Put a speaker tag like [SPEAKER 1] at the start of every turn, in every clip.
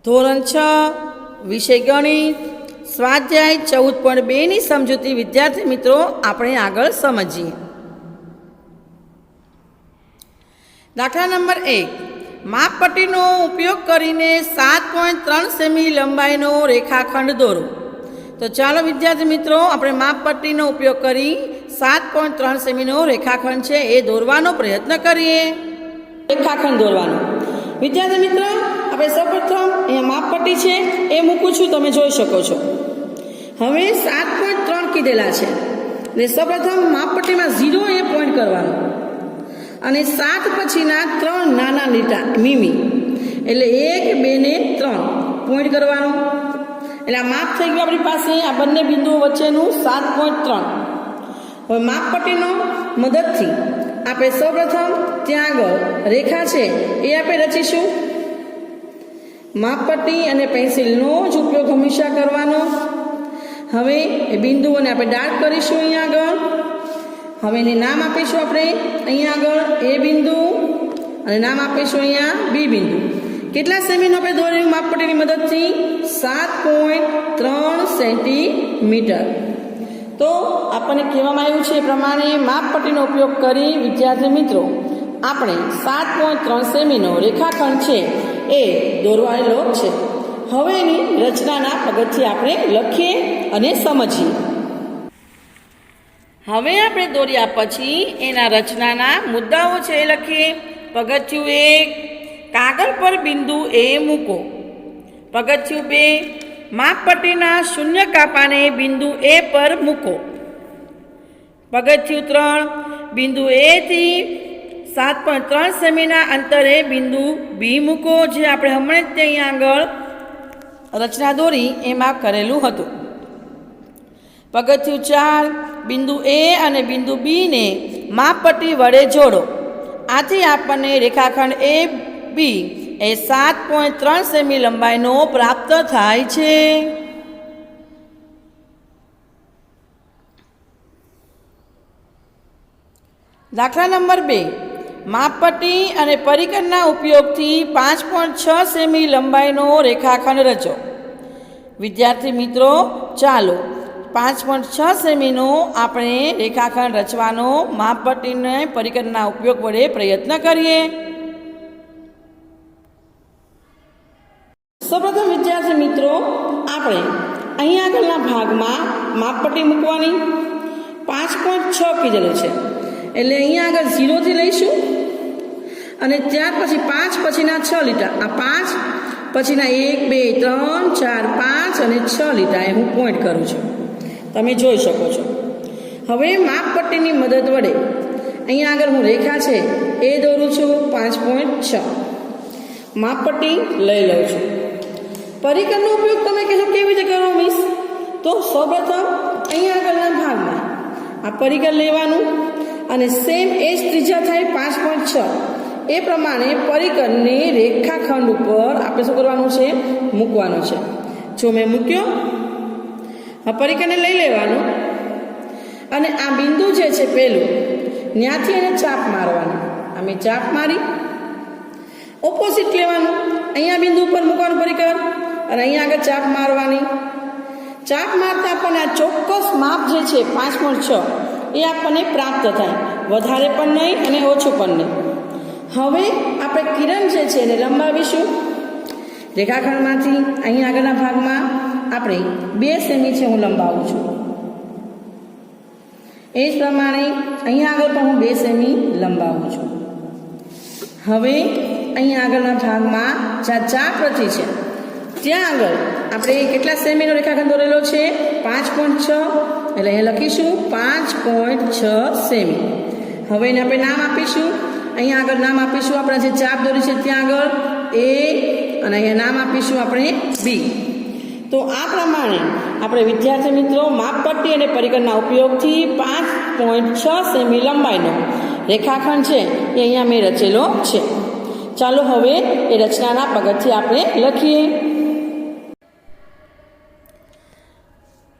[SPEAKER 1] ધોરણ 6 વિષય ગણિત સ્વાધ્યાય 14.2 ની સમજૂતી વિદ્યાર્થી મિત્રો આપણે આગળ સમજીએ। દાખલા નંબર 1 માપપટ્ટીનો ઉપયોગ કરીને 7.3 સેમી લંબાઈનો રેખાખંડ દોરો। તો ચાલો વિદ્યાર્થી મિત્રો આપણે માપપટ્ટીનો ઉપયોગ કરી 7.3 સેમીનો રેખાખંડ છે એ દોરવાનો પ્રયત્ન કરીએ। રેખાખંડ દોરવાનો વિદ્યાર્થી મિત્રો આપણે સૌપ્રથમ અહીંયા માપપટ્ટી છે એ મૂકું છું, તમે જોઈ શકો છો। હવે 7.3 કીધેલા છે એટલે સૌપ્રથમ માપપટ્ટીમાં 0 એ પોઈન્ટ કરવાનો અને 7 પછીના 3 નાના લીટા મીમી એટલે 1, 2 ને 3 પોઈન્ટ કરવાનો એટલે આ માપ થઈ ગયું આપણી પાસે આ બંને બિંદુઓ વચ્ચેનું 7.3। હવે માપપટ્ટીનો મદદથી આપણે સૌપ્રથમ ત્યાં આગળ રેખા છે એ આપણે રચીશું। માપપટ્ટી અને પેન્સિલનો જ ઉપયોગ હંમેશા કરવાનો। હવે એ બિંદુઓને આપણે ડાર્ક કરીશું અહીંયા આગળ। હવે એને નામ આપીશું આપણે અહીંયા આગળ એ બિંદુ અને નામ આપીશું અહીંયા બી બિંદુ। કેટલા સેમીનો આપણે દોર્યું માપપટ્ટીની મદદથી? 7.3 સેન્ટીમીટર। તો આપણને કહેવામાં આવ્યું છે એ પ્રમાણે માપપટ્ટીનો ઉપયોગ કરી વિદ્યાર્થી મિત્રો આપણે 7.3 સેમીનો રેખાખંડ છે એ દોરવાયેલો છે। હવે એની રચનાના પગથિયાં આપણે લખીએ અને સમજીએ। હવે આપણે દોર્યા પછી એના રચનાના મુદ્દાઓ છે એ લખીએ। પગથિયું 1 કાગળ પર બિંદુ એ મૂકો। પગથિયું 2 માપપટ્ટીના શૂન્ય કાપાને બિંદુ એ પર મૂકો। પગથિયું 3 બિંદુ એ થી 7.3 સેમીના અંતરે બિંદુ બી મૂકો, જે આપણે હમણાં જ ત્યાં આગળ રચના દોરી એમાં કરેલું હતું। પગથિયું 4 બિંદુ એ અને બિંદુ બીને માપપટ્ટી વડે જોડો। આથી આપણને રેખાખંડ એ બી એ 7.3 સેમી લંબાઈનો પ્રાપ્ત થાય છે। દાખલા નંબર 2 માપપટ્ટી અને પરિકરના ઉપયોગથી 5.6 સેમી લંબાઈનો રેખાખંડ રચો। વિદ્યાર્થી મિત્રો ચાલો 5.6 સેમીનો આપણે રેખાખંડ રચવાનો માપપટ્ટીને પરિકરના ઉપયોગ વડે પ્રયત્ન કરીએ। સૌપ્રથમ વિદ્યાર્થી મિત્રો આપણે અહીં આગળના ભાગમાં માપપટ્ટી મૂકવાની 5.6 કીધેલું છે એટલે અહીંયા આગળ 0 થી લઈશું અને ત્યાર પછી 5 પછીના 6 લીટા આ 5 પછીના 1, 2, 3, 4, 5 અને 6 લીટા એ હું પોઈન્ટ કરું છું, તમે જોઈ શકો છો। હવે માપપટ્ટીની મદદ વડે અહીંયા આગળ હું રેખા છે એ દોરું છું 5.6 માપપટ્ટી લઈ લઉં છું। પરિકરનો ઉપયોગ તમે કહેશો કેવી રીતે કરો મિસ? તો સૌપ્રથમ અહીંયા આગળના ભાગમાં આ પરિકર લેવાનું અને સેમ એ જ ત્રિજ્યા થાય 5.6 એ પ્રમાણે પરિકરને રેખાખંડ ઉપર આપણે શું કરવાનું છે? મૂકવાનું છે। જો મેં મૂક્યો આ પરિકરને લઈ લેવાનું અને આ બિંદુ જે છે પહેલું ત્યાંથી એને ચાપ મારવાની। અમે ચાપ મારી ઓપોઝિટ લેવાનું, અહીંયા બિંદુ ઉપર મૂકવાનું પરિકર અને અહીંયા આગળ ચાપ મારવાની। ચાપ મારતા આપણને આ ચોક્કસ માપ જે છે 5.6 એ આપણને પ્રાપ્ત થાય, વધારે પણ નહીં અને ઓછું પણ નહીં। હવે આપણે કિરણ જે છે એને લંબાવીશું રેખાખંડમાંથી અહીંયા આગળના ભાગમાં આપણે 2 સેમી છે હું લંબાવું છું, એ જ પ્રમાણે અહીંયા આગળ પણ હું 2 સેમી લંબાવું છું। હવે અહીંયા આગળના ભાગમાં જ્યાં ચાપ રચી છે ત્યાં આગળ આપણે કેટલા સેમીનો રેખાખંડ દોરેલો છે? 5.6 એટલે અહીંયા લખીશું 5.6 સેમી। હવે એને આપણે નામ આપીશું, અહીંયા આગળ નામ આપીશું આપણે જે ચાપ દોરી છે ત્યાં આગળ એ અને અહીંયા નામ આપીશું આપણે બી। તો આ પ્રમાણે આપણે વિદ્યાર્થી મિત્રો માપપટ્ટી અને પરિકરના ઉપયોગથી 5.6 સેમી લંબાઈનો રેખાખંડ છે એ અહીંયા મેં રચેલો છે। ચાલો હવે એ રચનાના પગથિયાં આપણે લખીએ।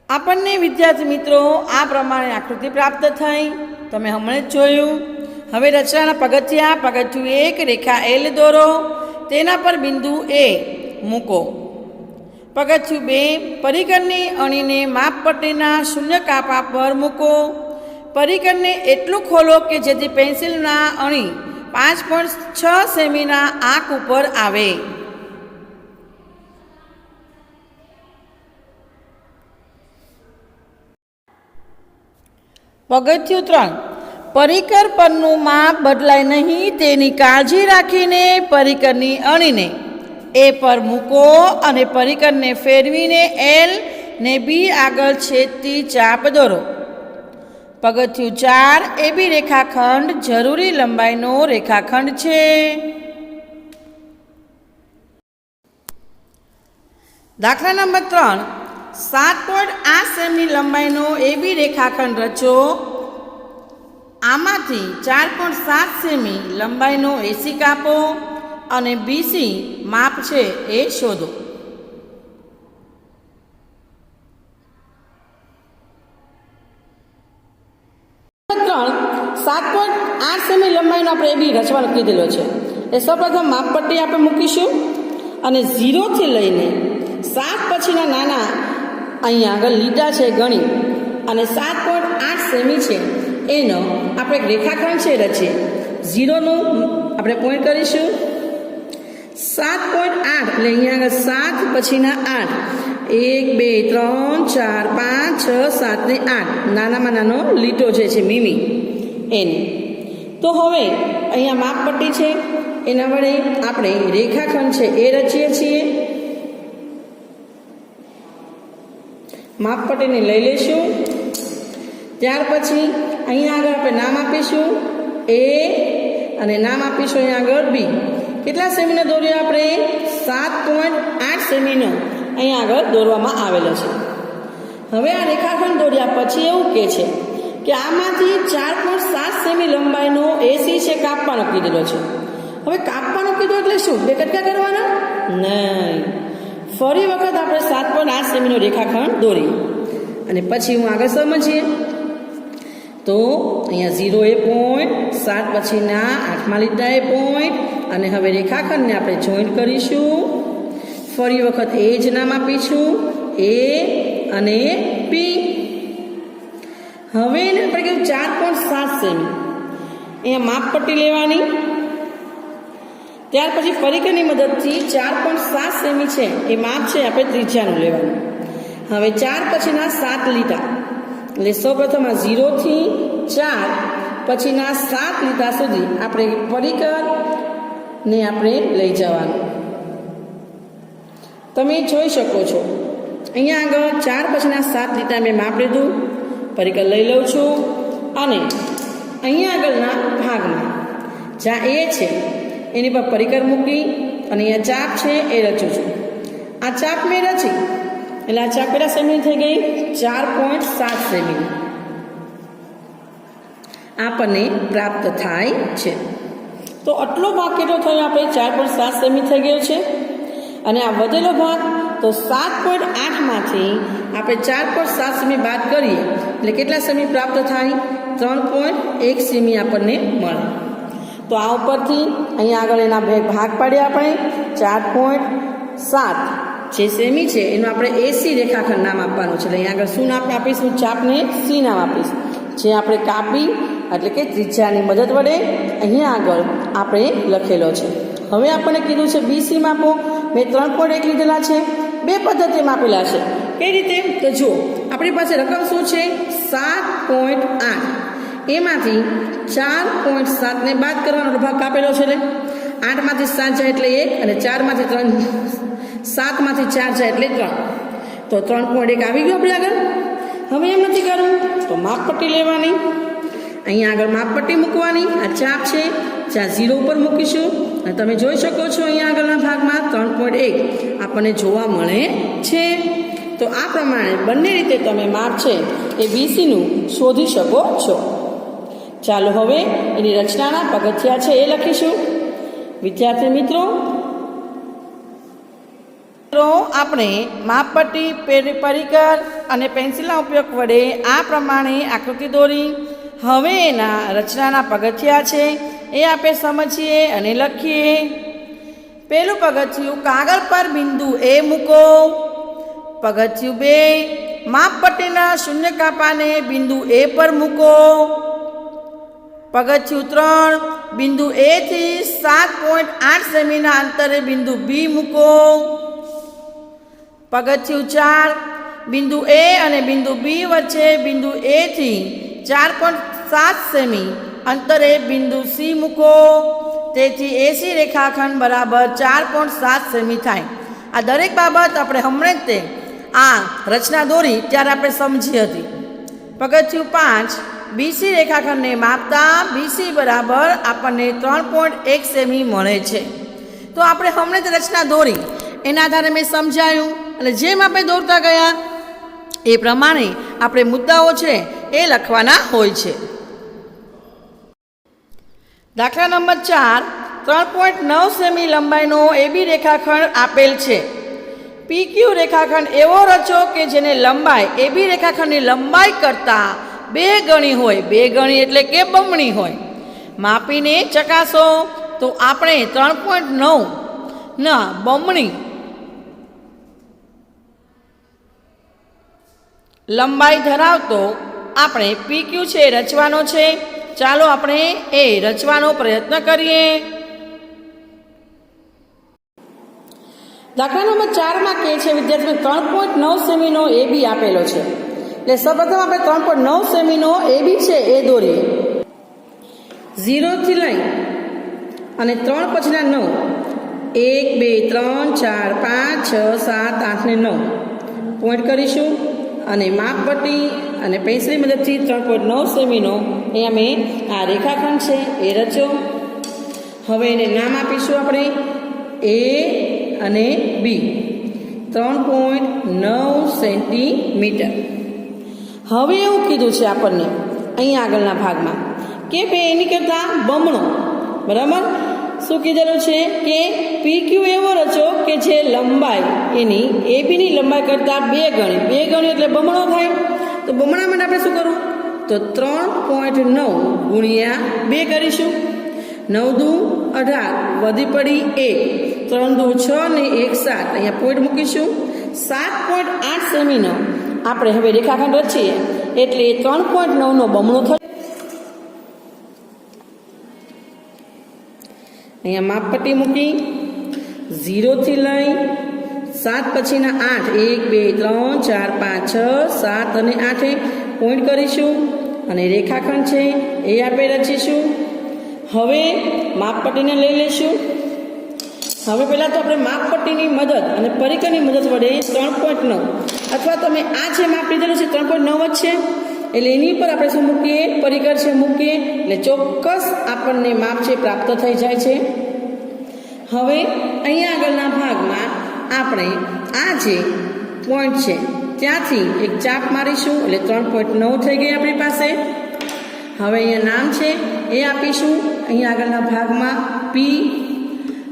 [SPEAKER 1] આપણને વિદ્યાર્થી મિત્રો આ પ્રમાણે આકૃતિ પ્રાપ્ત થઈ, તમે હમણાં જ જોયું। હવે રચનાના પગથિયાં: પગથિયું 1 રેખા એલ દોરો, તેના પર બિંદુ એ મૂકો। પગથિયું 2, પરિકરની અણીને માપપટ્ટીના શૂન્ય કાપા પર મૂકો. પરિકરને એટલું ખોલો કે જેથી પેન્સિલના અણી 5.6 સેમીના આંક ઉપર આવે. પગથિયું 3, પરિકર પરનું માપ બદલાય નહીં તેની કાળજી રાખીને પરિકરની અણીને એ પર મૂકો અને પરિકરને ફેરવીને એલ ને બી આગળ છેદતી ચાપ દોરો. પગથિયું 4, એબી રેખાખંડ જરૂરી લંબાઈનો રેખાખંડ છે. દાખલા નંબર 3, 7.8 સેમી લંબાઈનો એબી રેખાખંડ રચો. આમાંથી 4.7 સેમી લંબાઈનો એસી કાપો અને બીસી માપ છે એ શોધો. ત્રણ 7.8 સેમી લંબાઈનો આપણે એબી રચવાનું કીધેલો છે. એ સૌપ્રથમ માપપટ્ટી આપણે મૂકીશું અને 0થી લઈને 7 પછીના નાના અહીંયા આગળ લીટા છે ગણી અને 7.8 સેમી છે એનો આપણે એક રેખાખંડ છે રચીએ. 0નું આપણે પોઈન્ટ કરીશું. 7.8 એટલે અહીંયા આગળ 7 પછીના 8, 1 2 3 4 5 6 7 ને 8 નાનામાં નાનો લીટો જે છે મીમી એની. તો હવે અહીંયા માપપટ્ટી છે એના વડે આપણે રેખાખંડ છે એ રચીએ છીએ. માપપટ્ટીને લઈ લઈશું. ત્યાર પછી અહીંયા આગળ આપણે નામ આપીશું એ અને નામ આપીશું અહીંયા આગળ બી. કેટલા સેમીનો દોર્યો આપણે? 7.8 સેમીનો અહીંયા આગળ દોરવામાં આવેલો છે. હવે આ રેખાખંડ દોર્યા પછી એવું કહે છે કે આમાંથી 4.7 સેમી લંબાઈનો એસી છે કાપવાનો કીધેલો છે. હવે કાપવાનો કીધું એટલે શું? બે કટકા કરવાના? નહીં. ફરી વખત આપણે 7.8 સેમીનો રેખાખંડ દોરી અને પછી હું આગળ સમજીએ. તો અહીંયા 0 એ પોઈન્ટ, 7 પછીના 8મા લીટા એ પોઈન્ટ અને હવે રેખાખંડને આપણે જોઈન્ટ કરીશું. ફરી વખત એ જ નામ આપીશું એ અને બી. હવે એને આપણે કહ્યું 4.7 સેમી. અહીંયા માપપટ્ટી લેવાની. ત્યાર પછી પરિકરની મદદથી 4.7 સેમી છે એ માપ છે આપણે ત્રિજ્યાનું લેવાનું. હવે 4 પછીના 7 લીટા એટલે સૌપ્રથમ આ 0થી 4 પછીના 7 લીટા સુધી આપણે પરિકરને આપણે લઈ જવાનું. તમે જોઈ શકો છો અહીંયા આગળ 4 પછીના 7 લીટા મેં માપ લીધું, પરિકર લઈ લઉં છું અને અહીંયા આગળના ભાગમાં જ્યાં એ છે એની પર પરિકર મૂકી અને અહીંયા ચાપ છે એ રચું છું. આ ચાપ મેં રચી એટલે આ ચાપ કેટલા સેમી થઈ ગઈ? 4.7 સેમી આપણને પ્રાપ્ત થાય છે. તો આટલો ભાગ કેટલો થયો? આપણે 4.7 સેમી થઈ ગયો છે. અને આ વધેલો ભાગ તો 7.8માંથી આપણે 4.7 સેમી બાદ કરીએ એટલે કેટલા સેમી પ્રાપ્ત થાય? 3.1 સેમી આપણને મળે. તો આ ઉપરથી અહીંયા આગળ એના બે ભાગ પાડ્યા આપણે. 4.7 જે સેમી છે એનું આપણે એસી રેખાખંડ નામ આપવાનું છે. એટલે અહીંયા આગળ શું નામ આપીશું? ચાપને સી નામ આપીશ. જે આપણે કાપી એટલે કે ત્રિજ્યાની મદદ વડે અહીંયા આગળ આપણે લખેલો છે. હવે આપણને કીધું છે બીસી માપો. મેં 3.1 લીધેલા છે. બે પદ્ધતિમાં આપેલા છે. કઈ રીતે? તો જુઓ આપણી પાસે રકમ શું છે? 7.8. એમાંથી 4.7 ને બાદ કરવાનો ભાગ કાપેલો છે. એટલે 8માંથી 7 જાય એટલે 1 અને 4માંથી 3 7માંથી 4 જાય એટલે 3. તો 3.1 આવી ગયું આપણે આગળ. હવે એમ નથી કરવું તો માપપટ્ટી લેવાની. અહીંયા આગળ માપપટ્ટી મૂકવાની. આ ચાપ છે જ્યાં 0 ઉપર મૂકીશું અને તમે જોઈ શકો છો અહીંયા આગળના ભાગમાં 3.1 આપણને જોવા મળે છે. તો આ પ્રમાણે બંને રીતે તમે માપ છે એ બીસીનું શોધી શકો છો. ચાલો હવે એની રચનાના પગથિયા છે એ લખીશું. વિદ્યાર્થી મિત્રો આપણે માપપટ્ટી, પરિકર અને પેન્સિલના ઉપયોગ વડે આ પ્રમાણે આકૃતિ દોરી. હવે એના રચનાના પગથિયા છે એ આપણે સમજીએ અને લખીએ. પહેલું પગથિયું, કાગળ પર બિંદુ એ મૂકો. પગથિયું 2 માપપટ્ટીના શૂન્ય કાપાને બિંદુ A પર મૂકો. પગથિયું 3 બિંદુ A થી 7.8 સેમીના અંતરે બિંદુ B મૂકો. પગથિયું 4 બિંદુ A અને બિંદુ B વચ્ચે બિંદુ A થી 4.7 સેમી અંતરે બિંદુ C મૂકો. તેથી AC રેખાખંડ બરાબર 4.7 સેમી થાય. આ દરેક બાબત આપણે હમણાં જ તે આ રચના દોરી ત્યારે આપણે સમજી હતી. પગથિયું 5 BC રેખાખંડને માપતા BC બરાબર આપણને 3.1 સેમી મળે છે. તો આપણે હમણાં જ રચના દોરી એના આધારે મેં સમજાયું અને જેમ આપણે દોરતા ગયા એ પ્રમાણે આપણે મુદ્દાઓ છે એ લખવાના હોય છે. દાખલા નંબર 4 3.9 સેમી લંબાઈનો AB રેખાખંડ આપેલ છે. PQ રેખાખંડ એવો રચો કે જેને લંબાઈ AB રેખાખંડની લંબાઈ કરતાં 2 ગણી હોય. 2 ગણી એટલે કે બમણી હોય. માપીને ચકાસો. તો આપણે 3.9 ના બમણી લંબાઈ ધરાવતો આપણે PQ છે રચવાનો છે. ચાલો આપણે એ રચવાનો પ્રયત્ન કરીએ. દાખલા નંબર 4માં કહે છે વિદ્યાર્થીઓ 3.9 સેમીનો AB આપેલો છે. એટલે સૌપ્રથમ આપણે 3.9 સેમીનો AB છે એ દોરીએ. 0 થી લઈ અને 3 પછીના 9 1 2 3 4 5 6 7 8 ને 9 પોઈન્ટ કરીશું અને માપપટ્ટી અને પેન્સિલની મદદથી 3.9 સેમીનો અહીંયા મેં આ રેખાખંડ છે એ રચ્યો. હવે એને નામ આપીશું આપણે A અને B. 3.9 સેન્ટીમીટર. હવે એવું કીધું છે આપણને અહીંયા આગળના ભાગમાં કે ભાઈ એની કરતાં બમણો બરાબર શું કીધેલું છે કે PQ એવો રચો કે જે લંબાઈ એની ABની લંબાઈ કરતાં 2 ગણી. 2 ગણી એટલે બમણો થાય. તો બમણા માટે આપણે શું કરવું? તો 3.9 ગુણ્યા 2 કરીશું. 9 દુ 18 વધી પડી 1 3 દુ 6 ને 1 7 અહીંયા પોઈન્ટ મૂકીશું. 7.8 સેમીનો આપણે હવે રેખાખંડ રચીએ એટલે 3.9 નો બમણો થશે. અહીંયા માપપટ્ટી મૂકી 0 થી લઈ 7 પછીના 8 1 2 3 4 5 6 7 અને 8 પોઈન્ટ કરીશું અને રેખાખંડ છે એ આપણે રચીશું. હવે માપપટ્ટીને લઈ લઈશું. હવે પહેલાં તો આપણે માપપટ્ટીની મદદ અને પરિકરની મદદ વડે 3.9 અથવા તમે આ જે માપ લીધેલું છે 3.9 જ છે એટલે એની ઉપર આપણે શું મૂકીએ? પરિકર છે મૂકીએ એટલે ચોક્કસ આપણને માપ છે પ્રાપ્ત થઈ જાય છે. હવે અહીંયા આગળના ભાગમાં આપણે આ જે પોઈન્ટ છે ત્યાંથી એક ચાપ મારીશું એટલે 3.9 થઈ ગઈ આપણી પાસે. હવે અહીંયા નામ છે એ આપીશું. અહીંયા આગળના ભાગમાં P,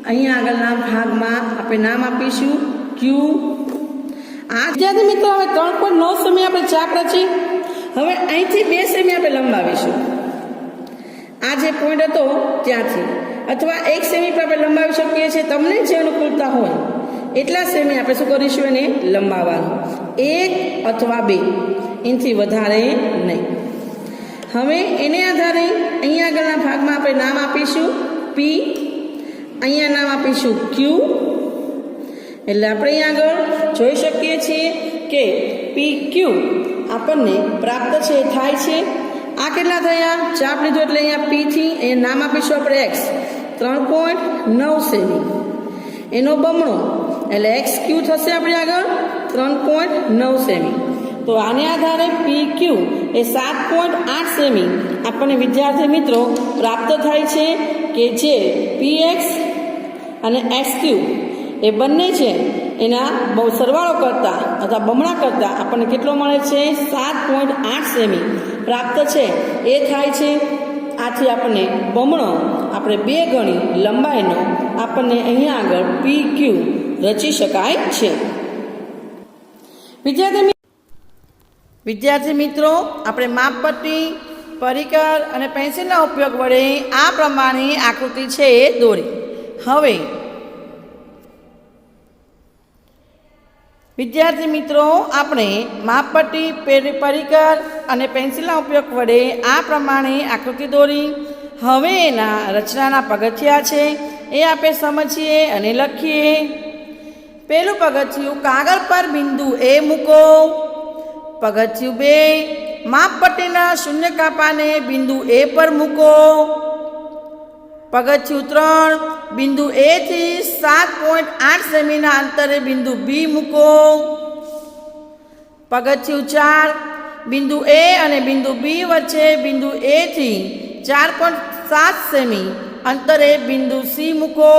[SPEAKER 1] અહીંયા આગળના ભાગમાં આપણે નામ આપીશું Q. આ વિદ્યાર્થી મિત્રો હવે 3.9 સેમી આપણે ચાપ રચી. હવે અહીંથી 2 સેમી આપણે લંબાવીશું. આ જે પોઈન્ટ હતો ત્યાંથી અથવા 1 સેમી પર આપણે લંબાવી શકીએ છીએ. તમને જે અનુકૂળતા હોય એટલા સેમી આપણે શું કરીશું? એને લંબાવવાનું 1 અથવા 2 એનાથી વધારે નહીં. હવે એને આધારે અહીંયા આગળના ભાગમાં આપણે નામ આપીશું P, અહીંયા નામ આપીશું Q. એટલે આપણે અહીંયા આગળ જોઈ શકીએ છીએ કે PQ આપણને પ્રાપ્ત છે થાય છે. આ કેટલા થયા? ચાપ લીધો એટલે અહીંયા P થી અહીંયા નામ આપીશું આપણે X. 3.9 સેમી એનો બમણો એટલે XQ થશે આપણે આગળ 3.9 સેમી. તો આને આધારે PQ એ 7.8 સેમી આપણને વિદ્યાર્થી મિત્રો પ્રાપ્ત થાય છે કે જે PX અને XQ એ બંને છે એના બહુ સરવાળો કરતાં અથવા બમણા કરતાં આપણને કેટલો મળે છે? 7.8 સેમી પ્રાપ્ત છે એ થાય છે. આથી આપણને બમણો આપણે 2 ગણી લંબાઈનો આપણને અહીંયા આગળ PQ રચી શકાય છે. વિદ્યાર્થી મિત્રો આપણે માપપટ્ટી, પરિકર અને પેન્સિલના ઉપયોગ વડે આ પ્રમાણે આકૃતિ છે એ દોરી. હવે વિદ્યાર્થી મિત્રો, આપણે માપપટ્ટી, પરિકર અને પેન્સિલના ઉપયોગ વડે આ પ્રમાણે આકૃતિ દોરી. હવે એના રચનાના પગથિયા છે એ આપણે સમજીએ અને લખીએ. પહેલું પગથિયું, કાગળ પર બિંદુ એ મૂકો. પગથિયું 2, માપપટ્ટીના શૂન્ય કાપાને બિંદુ એ પર મૂકો. પગથિયું 3, બિંદુ એ થી 7.8 સેમીના અંતરે બિંદુ બી મૂકો. પગથિયું 4, બિંદુ એ અને બિંદુ બી વચ્ચે બિંદુ એ થી 4.7 સેમી અંતરે બિંદુ સી મૂકો.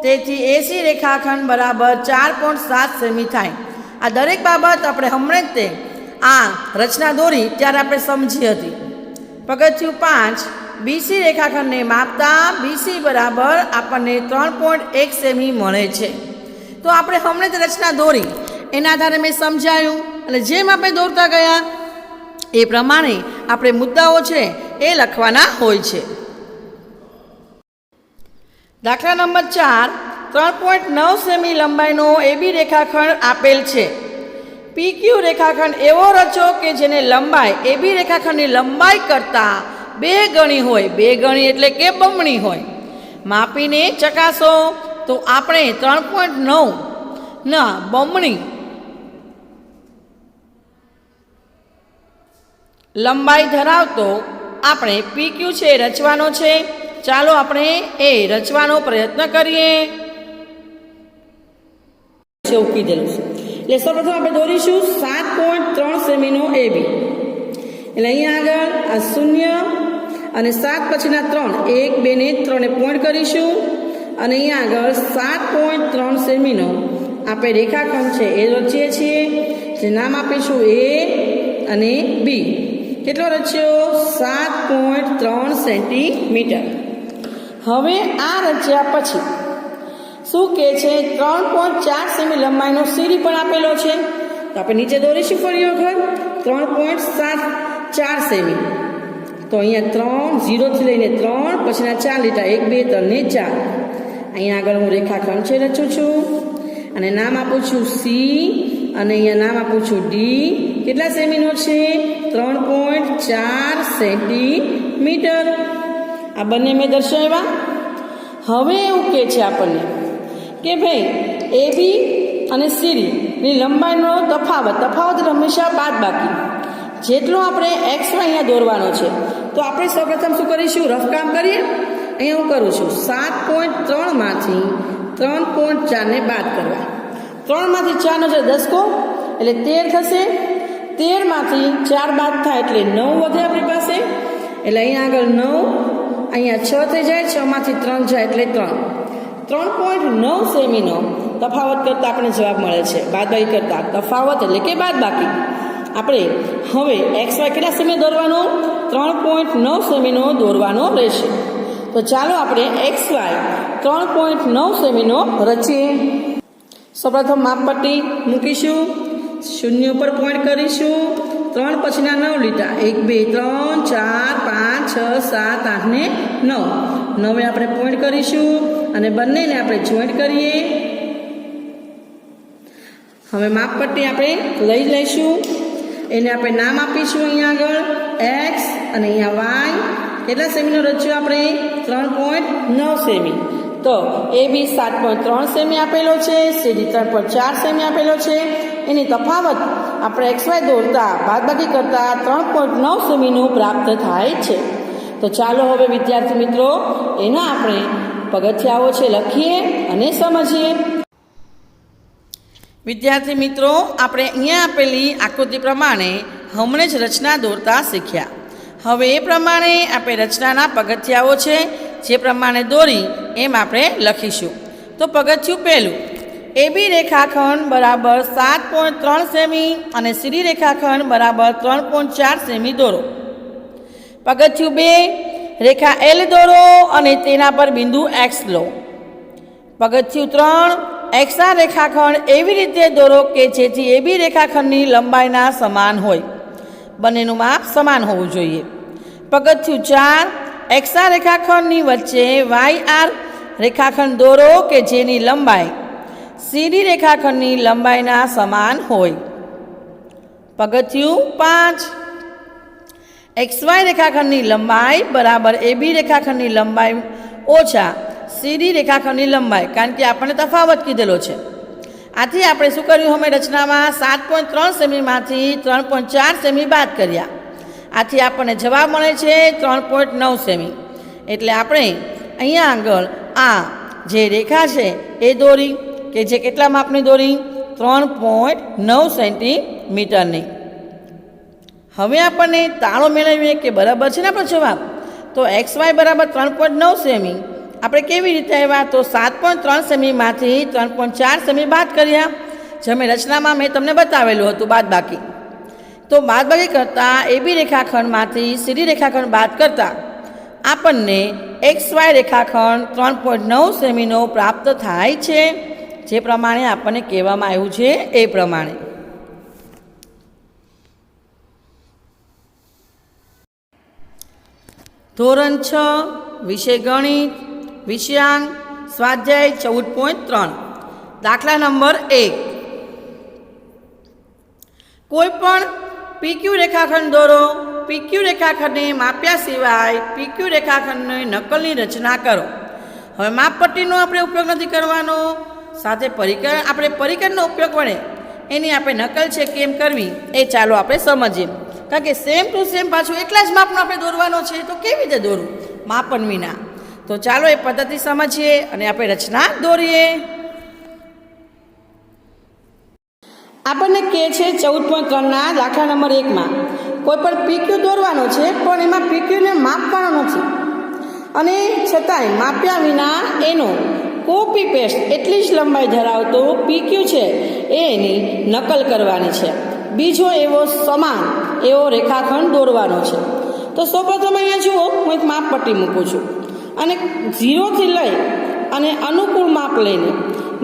[SPEAKER 1] તેથી એસી રેખાખંડ બરાબર 4.7 સેમી થાય. આ દરેક બાબત આપણે હમણાં જ તે આ રચના દોરી ત્યારે આપણે સમજી હતી. પગથિયું 5, બીસી રેખાખંડને માપતા બીસી બરાબર આપણને 3.1 સેમી મળે છે. તો આપણે હમણાં જ રચના દોરી એના આધારે મેં સમજાયું અને જેમ આપણે દોરતા ગયા એ પ્રમાણે આપણે મુદ્દાઓ છે એ લખવાના હોય છે. દાખલા નંબર 4, 3.9 સેમી લંબાઈનો એબી રેખાખંડ આપેલ છે. પીક્યુ રેખાખંડ એવો રચો કે જેને લંબાઈ એબી રેખાખંડની લંબાઈ કરતાં 2 ગણી હોય. 2 ગણી એટલે કે બમણી હોય. માપીને ચકાસો. તો આપણે 3.9 ના બમણી લંબાઈ ધરાવતો આપણે પીક્યુ છે રચવાનો છે. ચાલો આપણે એ રચવાનો પ્રયત્ન કરીએ. એવું કીધેલું છે એટલે સૌપ્રથમ આપણે દોરીશું 7.3 સેમીનો એબી. એટલે અહીંયા આગળ આ 0 અને 7 પછીના 3, 1, 2 ને 3 પોઈન્ટ કરીશું અને અહીંયા આગળ 7.3 સેમીનો આપણે રેખાખંડ છે એ રચીએ છીએ. જે નામ આપીશું એ અને બી. કેટલો રચ્યો? 7.3 સેન્ટીમીટર. હવે આ રચ્યા પછી શું કહે છે? 3.4 સેમી લંબાઈનો સીડી પણ આપેલો છે. તો આપણે નીચે દોરીશું ફરી વખત 3.74 સેમી. તો અહીંયા 3, 0 થી લઈને 3 પછીના 4 લીટા 1, 2, 3 ને 4. અહીંયા આગળ હું રેખાખંડ છે રચું છું અને નામ આપું છું સી અને અહીંયા નામ આપું છું ડી. કેટલા સેમીનો છે? 3.4 સેન્ટીમીટર. આ બંને મેં દર્શાવ્યા. હવે એવું કહે છે આપણને કે ભાઈ એબી અને સીડીની લંબાઈનો તફાવત હંમેશા બાદબાકી. જેટલો આપણે એક્સ અહીંયા દોરવાનો છે તો આપણે સૌપ્રથમ શું કરીશું? રફ કામ કરીએ. અહીંયા હું કરું છું 7.3 માંથી 3.4 ને બાદ કરવા. 3 માંથી 4 નો 10 એટલે 13 થશે. 13 માંથી 4 બાદ થાય એટલે 9 વધે આપણી પાસે. એટલે અહીંયા આગળ 9, અહીંયા 6 થઈ જાય. 6 માંથી 3 જાય એટલે 3. 3.9 સેમીનો તફાવત કરતાં આપણે જવાબ મળે છે. બાદબાકી કરતાં તફાવત એટલે કે બાદબાકી. આપણે હવે એક્સ વાય કેટલા સેમી દોરવાનો? 3.9 સેમીનો દોરવાનો રહેશે. તો ચાલો આપણે એક્સ વાય 3.9 સેમીનો રચીએ. સૌપ્રથમ માપપટ્ટી મૂકીશું. 0 ઉપર પોઈન્ટ કરીશું. 3 પછીના 9 લીટા 1, 2, 3, 4, 5, 6, 7, 8 ને 9. 9 આપણે પોઈન્ટ કરીશું અને બંનેને આપણે જોઈન્ટ કરીએ. હવે માપપટ્ટી આપણે લઈ લઈશું. એને આપણે નામ આપીશું અહીંયા આગળ એક્સ અને અહીંયા વાય. કેટલા સેમીનો રચ્યો આપણે? 3.9 સેમી. તો એ બી 7.3 સેમી આપેલો છે. સીડી 3.4 સેમી આપેલો છે. એની તફાવત આપણે એક્સ વાય દોરતા બાદબાકી કરતા 3.9 સેમીનું પ્રાપ્ત થાય છે. તો ચાલો હવે વિદ્યાર્થી મિત્રો એના આપણે પગથિયાઓ છે લખીએ અને સમજીએ. વિદ્યાર્થી મિત્રો, આપણે અહીંયા આપેલી આકૃતિ પ્રમાણે હમણાં જ રચના દોરતા શીખ્યા. હવે એ પ્રમાણે આપણે રચનાના પગથિયાઓ છે જે પ્રમાણે દોરી એમ આપણે લખીશું. તો પગથિયું પહેલું, એબી રેખાખંડ બરાબર 7.3 સેમી અને સીડી રેખાખંડ બરાબર 3.4 સેમી દોરો. પગથિયું 2, રેખા એલ દોરો અને તેના પર બિંદુ એક્સ લો. પગથિયું 3, એક્સના રેખાખંડ એવી રીતે દોરો કે જેથી એબી રેખાખંડની લંબાઈના સમાન હોય. બંનેનું માપ સમાન હોવું જોઈએ. પગથિયું 4, એક્સના રેખાખંડની વચ્ચે વાય આર રેખાખંડ દોરો કે જેની લંબાઈ સીડી રેખાખંડની લંબાઈના સમાન હોય. પગથિયું 5, XY રેખાખંડની લંબાઈ બરાબર AB રેખાખંડની લંબાઈ ઓછા સીડી રેખાખંડની લંબાઈ, કારણ કે આપણને તફાવત કીધેલો છે. આથી આપણે શું કર્યું, અમે રચનામાં 7.3 સેમીમાંથી 3.4 સેમી બાદ કર્યા. આથી આપણને જવાબ મળે છે 3.9 સેમી. એટલે આપણે અહીંયા આગળ આ જે રેખા છે એ દોરી, કે જે કેટલા માપની દોરી, 3.9 સેન્ટીમીટરની. હવે આપણને તાળો મેળવીએ કે બરાબર છે ને આપણો જવાબ. તો XY બરાબર 3.9 સેમી આપણે કેવી રીતે આવ્યા, તો 7.3 સેમીમાંથી 3.4 સેમી બાદ કર્યા, જે અમે રચનામાં મેં તમને બતાવેલું હતું બાદબાકી. તો બાદબાકી કરતાં AB રેખાખંડમાંથી CD રેખાખંડ બાદ કરતાં આપણને XY રેખાખંડ 3.9 સેમીનો પ્રાપ્ત થાય છે, જે પ્રમાણે આપણને કહેવામાં આવ્યું છે એ પ્રમાણે. ધોરણ 6 વિષય ગણિત વિષયાંક સ્વાધ્યાય 14.3 દાખલા નંબર 1. કોઈ પણ PQ રેખાખંડ દોરો. PQ રેખાખંડને માપ્યા સિવાય PQ રેખાખંડની નકલની રચના કરો. હવે માપપટ્ટીનો આપણે ઉપયોગ નથી કરવાનો, સાથે આપણે પરિકરનો ઉપયોગ વડે એની આપણે નકલ છે કેમ કરવી એ ચાલો આપણે સમજીએ. કારણ કે સેમ ટુ સેમ પાછું એટલા જ માપનો આપણે દોરવાનો છે, તો કેવી રીતે દોરવું માપન વિના. તો ચાલો એ પદ્ધતિ સમજીએ અને આપણે રચના દોરીએ. આપણને કહે છે 14.3ના દાખલા નંબર 1માં કોઈ પણ PQ દોરવાનો છે, પણ એમાં PQને માપવાનો નથી અને છતાંય માપ્યા વિના એનો કોપી પેસ્ટ એટલી જ લંબાઈ ધરાવતો PQ છે એની નકલ કરવાની છે. બીજો એવો સમાન એવો રેખાખંડ દોરવાનો છે. તો સૌપ્રથમ અહીંયા જુઓ, હું એક માપપટ્ટી મૂકું છું અને 0થી લઈ અને અનુકૂળ માપ લઈને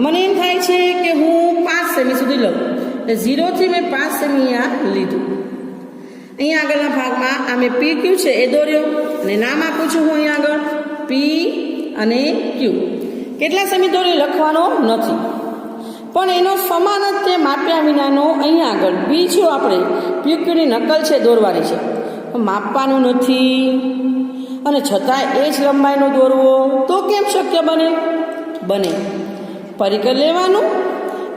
[SPEAKER 1] મને એમ થાય છે કે હું 5 સેમી સુધી લઉં. 0થી મેં 5 સેમી અહીંયા લીધું. અહીંયા આગળના ભાગમાં આ મેં PQ છે એ દોર્યો અને નામ આપું છું હું અહીંયા આગળ P અને Q. કેટલા સેમી દોરી લખવાનો નથી, પણ એનો સમાન જ તે માપ્યા વિનાનો અહીંયા આગળ બીજો આપણે PQની નકલ છે દોરવાની છે. માપવાનું નથી અને છતાં એ જ લંબાઈનો દોરવો તો કેમ શક્ય બને? પરિકર લેવાનું,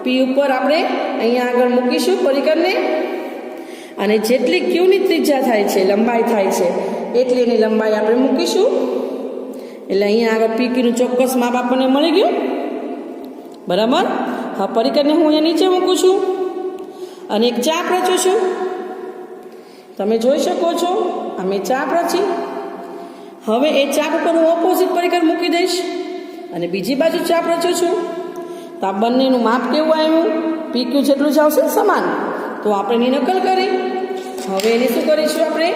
[SPEAKER 1] P ઉપર આપણે અહીંયા આગળ મૂકીશું પરિકરને, અને જેટલી Qની ત્રિજ્યા થાય છે, લંબાઈ થાય છે, એટલી એની લંબાઈ આપણે મૂકીશું. એટલે અહીંયા આગળ PQનું ચોક્કસ માપ આપણને મળી ગયું. બરાબર. હા, પરિકરને હું અહીંયા નીચે મૂકું છું અને એક ચાપ રચું છું. તમે જોઈ શકો છો અમે ચાપ રચી. હવે એ ચાપ ઉપર હું ઓપોઝિટ પરિકર મૂકી દઈશ અને બીજી બાજુ ચાપ રચું છું. તો આ બંનેનું માપ કેવું આવ્યું? PQ જેટલું જ આવશે સમાન. તો આપણે એની નકલ કરી. હવે એને શું કરીશું? આપણે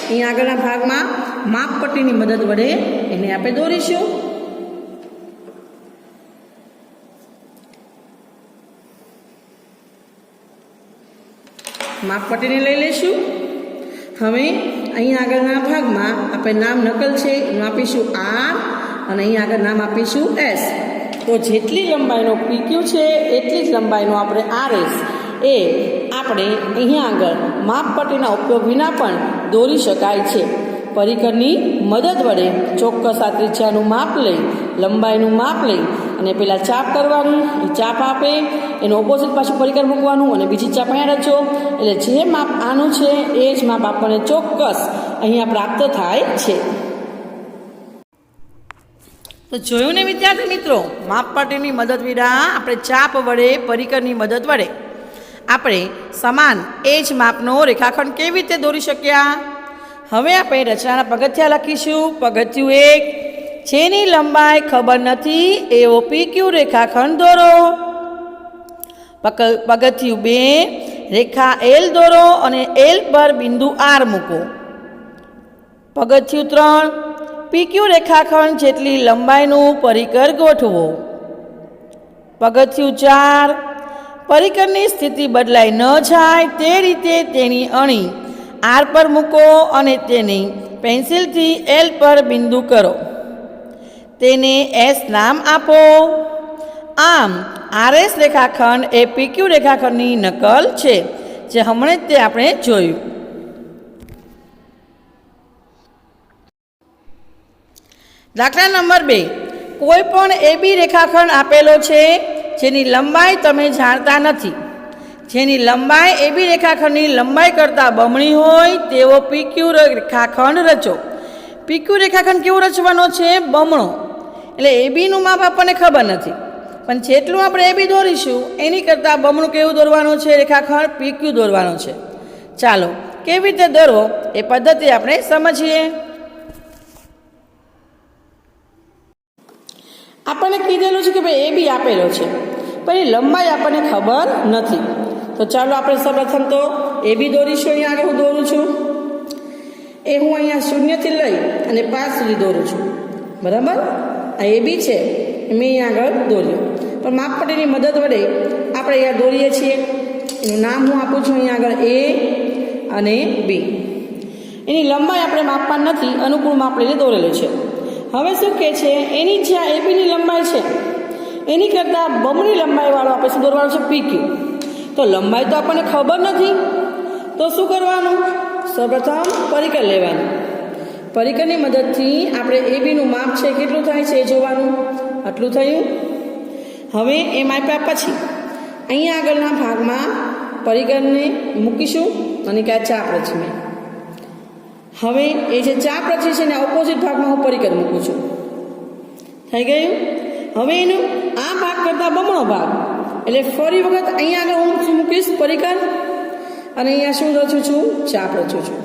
[SPEAKER 1] અહીંયા આગળના ભાગમાં માપપટ્ટીની મદદ વડે એને આપણે દોરીશું. માપપટ્ટીને લઈ લઈશું. હવે અહીંયા આગળના ભાગમાં આપણે નામ નકલ છે એનું આપીશું R અને અહીંયા આગળ નામ આપીશું S. તો જેટલી લંબાઈનો PQ છે એટલી જ લંબાઈનો આપણે RS એ આપણે અહીંયા આગળ માપપટ્ટીના ઉપયોગ વિના પણ દોરી શકાય છે. પરિકરની મદદ વડે ચોક્કસ આ ત્રિજ્યાનું માપ લઈ, લંબાઈનું માપ લઈ અને પેલા ચાપ કરવાની, એ ચાપ આપે એનું ઓપોઝિટ પાછું પરિકર મૂકવાનું અને બીજી ચાપ અહીંયા રચો. એટલે જે માપ આનું છે એ જ માપ આપણને ચોક્કસ અહીંયા પ્રાપ્ત થાય છે. તો જોયું ને વિદ્યાર્થી મિત્રો, માપપટ્ટીની મદદ વિના આપણે ચાપ વડે, પરિકરની મદદ વડે આપણે સમાન એ જ માપનો રેખાખંડ કેવી રીતે દોરી શક્યા. હવે આપણે રચનાના પગથિયા લખીશું. પગથિયું 1, જેની લંબાઈ ખબર નથી એવો PQ રેખાખંડ દોરો. પગથિયું 2, રેખા L દોરો અને L પર બિંદુ R મૂકો. પગથિયું 3, PQ રેખાખંડ જેટલી લંબાઈનું પરિકર ગોઠવો. પગથિયું 4, પરિકરની સ્થિતિ બદલાઈ ન જાય તે રીતે તેની અણી R પર મૂકો અને તેની પેન્સિલથી L પર બિંદુ કરો. તેને S નામ આપો. આમ RS રેખાખંડ એ PQ રેખાખંડની નકલ છે, જે હમણાં જ તે આપણે જોયું. દાખલા નંબર 2. કોઈ પણ AB રેખાખંડ આપેલો છે જેની લંબાઈ તમે જાણતા નથી. જેની લંબાઈ AB રેખાખંડની લંબાઈ કરતાં બમણી હોય તેવો PQ રેખાખંડ રચો. PQ રેખાખંડ કેવો રચવાનો છે? બમણો. એટલે ABનું માપ આપણને ખબર નથી, પણ જેટલું આપણે AB દોરીશું એની કરતાં બમણું કેવું દોરવાનું છે? રેખાખંડ PQ દોરવાનો છે. ચાલો કેવી રીતે દોરવો એ પદ્ધતિ આપણે સમજીએ. આપણને કીધેલું છે કે ભાઈ AB આપેલો છે, પણ એ લંબાઈ આપણને ખબર નથી. તો ચાલો આપણે સૌપ્રથમ તો AB દોરીશું. અહીંયા આગળ હું દોરું છું એ હું અહીંયા 0 થી લઈ અને 5 સુધી દોરું છું. બરાબર? આ AB છે એ મેં અહીંયા આગળ દોર્યો, પણ માપપટ્ટીની મદદ વડે આપણે અહીંયા દોરીએ છીએ. એનું નામ હું આપું છું અહીંયા આગળ A અને B. એની લંબાઈ આપણે માપવાની નથી, અનુકૂળ માપ લઈને દોરેલું છે. હવે શું કહે છે? એની જે ABની લંબાઈ છે એની કરતાં બમણી લંબાઈવાળો આપણે શું દોરવાનું છે? PQ. તો લંબાઈ તો આપણને ખબર નથી, તો શું કરવાનું? સૌપ્રથમ પરિકર લેવાનું. પરિકરની મદદથી આપણે ABનું માપ છે કેટલું થાય છે એ જોવાનું. આટલું થયું. હવે એ માપ્યા પછી અહીંયા આગળના ભાગમાં પરિકરને મૂકીશું અને કે આ ચાપ રચી મેં. હવે એ જે ચાપ રચી છે ને ઓપોઝિટ ભાગમાં હું પરિકર મૂકું છું. થઈ ગયું? હવે એનું આ ભાગ કરતાં બમણો ભાગ, એટલે ફરી વખત અહીંયા આગળ હું શું મૂકીશ? પરિકર. અને અહીંયા શું રચું છું? ચાપ રચું છું.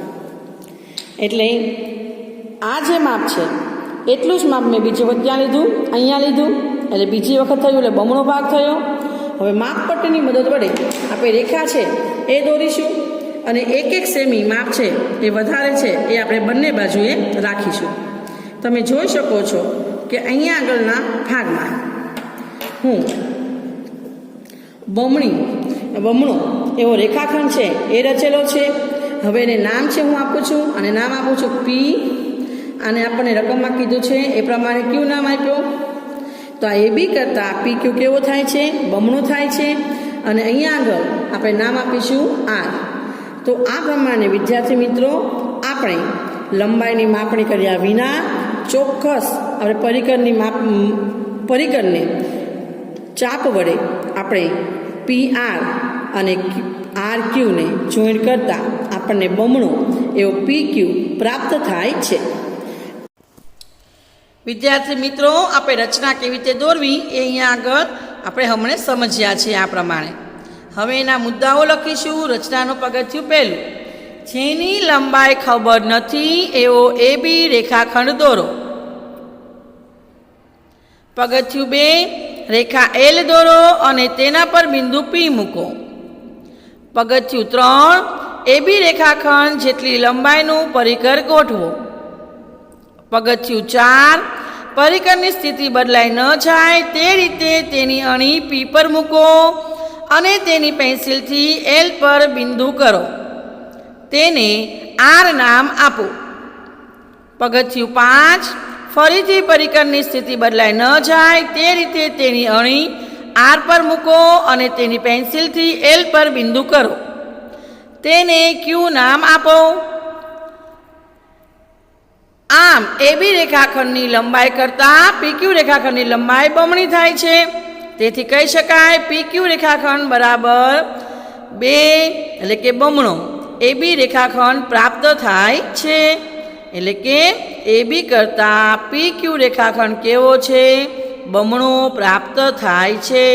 [SPEAKER 1] એટલે આ જે માપ છે એટલું જ માપ મેં બીજી વખત ક્યાં લીધું? અહીંયા લીધું. એટલે બીજી વખત થયું એટલે બમણો ભાગ થયો. હવે માપપટ્ટીની મદદ વડે આપણે રેખા છે એ દોરીશું અને 1 સેમી માપ છે એ વધારે છે એ આપણે બંને બાજુએ રાખીશું. તમે જોઈ શકો છો કે અહીંયા આગળના ભાગમાં હું બમણો એવો રેખાખંડ છે એ રચેલો છે. હવે એને નામ છે હું આપું છું અને નામ આપું છું P. અને આપણને રકમમાં કીધું છે એ પ્રમાણે Q નામ આપ્યો. તો આ AB કરતાં PQ કેવો થાય છે? બમણો થાય છે. અને અહીંયા આગળ આપણે નામ આપીશું R. તો આ પ્રમાણે વિદ્યાર્થી મિત્રો આપણે લંબાઈની માપણી કર્યા વિના ચોક્કસ આપણે પરિકરને ચાપ વડે આપણે PR અને RQ ને જોઈન્ટ કરતાં આપણને બમણો એવો PQ પ્રાપ્ત થાય છે. વિદ્યાર્થી મિત્રો આપણે રચના કેવી રીતે દોરવી એ અહીંયા આગળ આપણે હમણાં સમજ્યા છીએ. આ પ્રમાણે હવે એના મુદ્દાઓ લખીશું. રચનાનું પગથિયું પહેલું, જેની લંબાઈ ખબર નથી એવો AB રેખાખંડ દોરો. પગથિયું 2, રેખા L દોરો અને તેના પર બિંદુ P મૂકો. પગથિયું 3, AB રેખાખંડ જેટલી લંબાઈનું પરિકર ગોઠવો. પગથિયું 4, પરિકરની સ્થિતિ બદલાઈ ન જાય તે રીતે તેની અણી P પર મૂકો અને તેની પેન્સિલથી L પર બિંદુ કરો. તેને R નામ આપો. પગથિયું 5, ફરીથી પરિકરની સ્થિતિ બદલાઈ ન જાય તે રીતે તેની અણી R પર મૂકો અને તેની પેન્સિલથી L પર બિંદુ કરો. તેને Q નામ આપો. આમ AB રેખાખંડની લંબાઈ કરતાં PQ રેખાખંડની લંબાઈ બમણી થાય છે. તેથી કહી શકાય PQ રેખાખંડ બરાબર 2 એટલે કે બમણો AB રેખાખંડ પ્રાપ્ત થાય છે. એટલે કે AB કરતાં PQ રેખાખંડ કેવો છે? બમણો પ્રાપ્ત થાય છે.